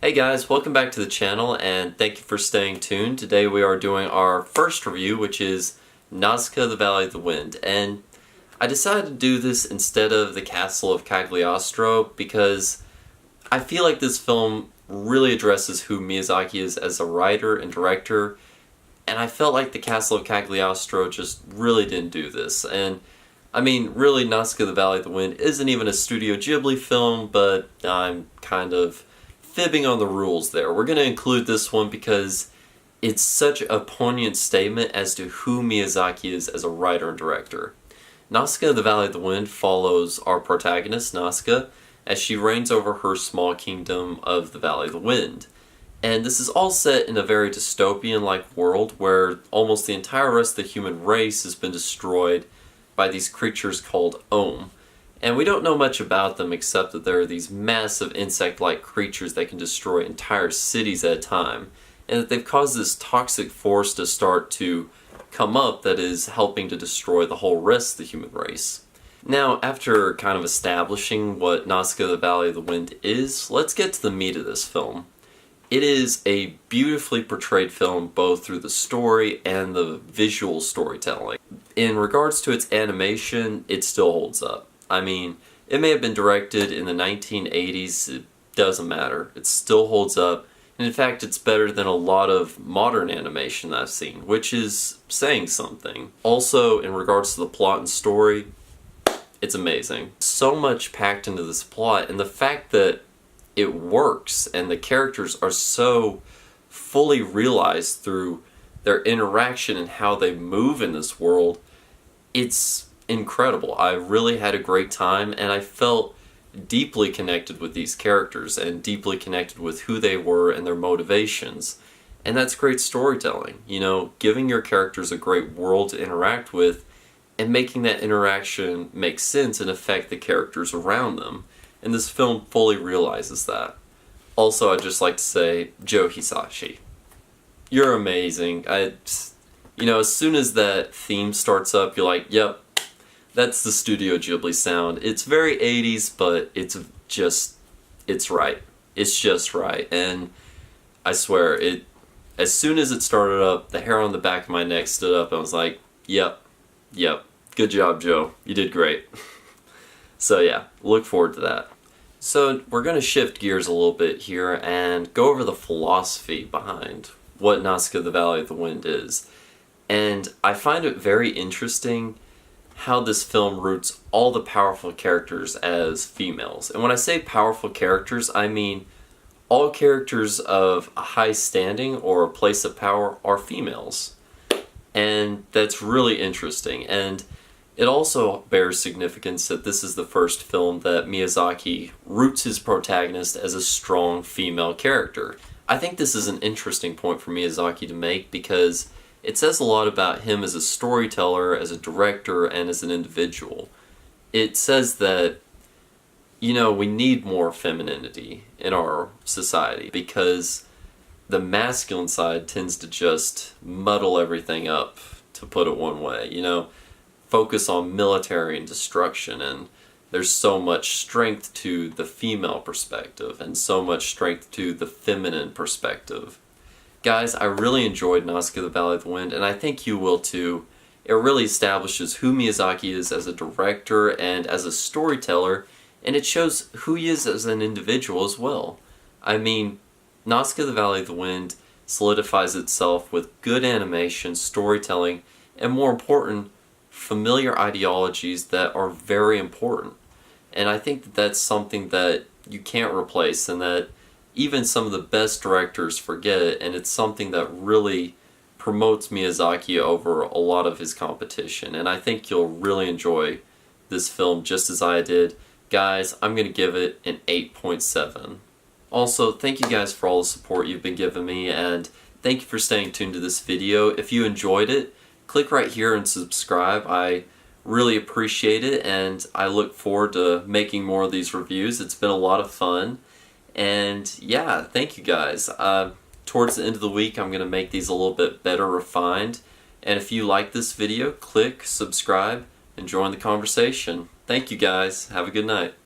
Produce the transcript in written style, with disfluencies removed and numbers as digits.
Hey guys, welcome back to the channel and thank you for staying tuned. Today we are doing our first review, which is Nausicaa, the Valley of the Wind. And I decided to do this instead of the Castle of Cagliostro because I feel like this film really addresses who Miyazaki is as a writer and director, and I felt like the Castle of Cagliostro just really didn't do this. And I mean, really, Nausicaa, the Valley of the Wind isn't even a Studio Ghibli film, but I'm kind of fibbing on the rules there. We're going to include this one because it's such a poignant statement as to who Miyazaki is as a writer and director. Nausicaa, the Valley of the Wind follows our protagonist, Nausicaa, as she reigns over her small kingdom of the Valley of the Wind. And this is all set in a very dystopian-like world where almost the entire rest of the human race has been destroyed by these creatures called Ohm. And we don't know much about them except that there are these massive insect-like creatures that can destroy entire cities at a time, and that they've caused this toxic force to start to come up that is helping to destroy the whole rest of the human race. Now, after kind of establishing what Nausicaa, the Valley of the Wind is, let's get to the meat of this film. It is a beautifully portrayed film both through the story and the visual storytelling. In regards to its animation, it still holds up. I mean, it may have been directed in the 1980s, it doesn't matter. It still holds up, and in fact it's better than a lot of modern animation that I've seen, which is saying something. Also, in regards to the plot and story, it's amazing. So much packed into this plot, and the fact that it works and the characters are so fully realized through their interaction and how they move in this world, it's incredible. I really had a great time and I felt deeply connected with these characters and deeply connected with who they were and their motivations. And that's great storytelling, you know, giving your characters a great world to interact with and making that interaction make sense and affect the characters around them. And this film fully realizes that. Also, I'd just like to say, Joe Hisashi, you're amazing. You know, as soon as that theme starts up, you're like, yep, that's the Studio Ghibli sound. It's very 80s, but it's right. It's just right. And I swear, as soon as it started up, the hair on the back of my neck stood up and I was like, yep, good job, Joe. You did great. So yeah, look forward to that. So we're going to shift gears a little bit here and go over the philosophy behind what Nausicaa, the Valley of the Wind is. And I find it very interesting how this film roots all the powerful characters as females. And when I say powerful characters, I mean all characters of a high standing or a place of power are females. And that's really interesting. And it also bears significance that this is the first film that Miyazaki roots his protagonist as a strong female character. I think this is an interesting point for Miyazaki to make because it says a lot about him as a storyteller, as a director, and as an individual. It says that, you know, we need more femininity in our society because the masculine side tends to just muddle everything up, to put it one way, you know, focus on military and destruction, and there's so much strength to the female perspective and so much strength to the feminine perspective. Guys, I really enjoyed Nausicaa, the Valley of the Wind, and I think you will too. It really establishes who Miyazaki is as a director and as a storyteller, and it shows who he is as an individual as well. I mean, Nausicaa, the Valley of the Wind solidifies itself with good animation, storytelling, and more important, familiar ideologies that are very important. And I think that that's something that you can't replace and that even some of the best directors forget it, and it's something that really promotes Miyazaki over a lot of his competition. And I think you'll really enjoy this film just as I did. Guys, I'm going to give it an 8.7. Also, thank you guys for all the support you've been giving me, and thank you for staying tuned to this video. If you enjoyed it, click right here and subscribe. I really appreciate it, and I look forward to making more of these reviews. It's been a lot of fun. And yeah, thank you guys. Towards the end of the week, I'm going to make these a little bit better refined. And if you like this video, click subscribe and join the conversation. Thank you guys. Have a good night.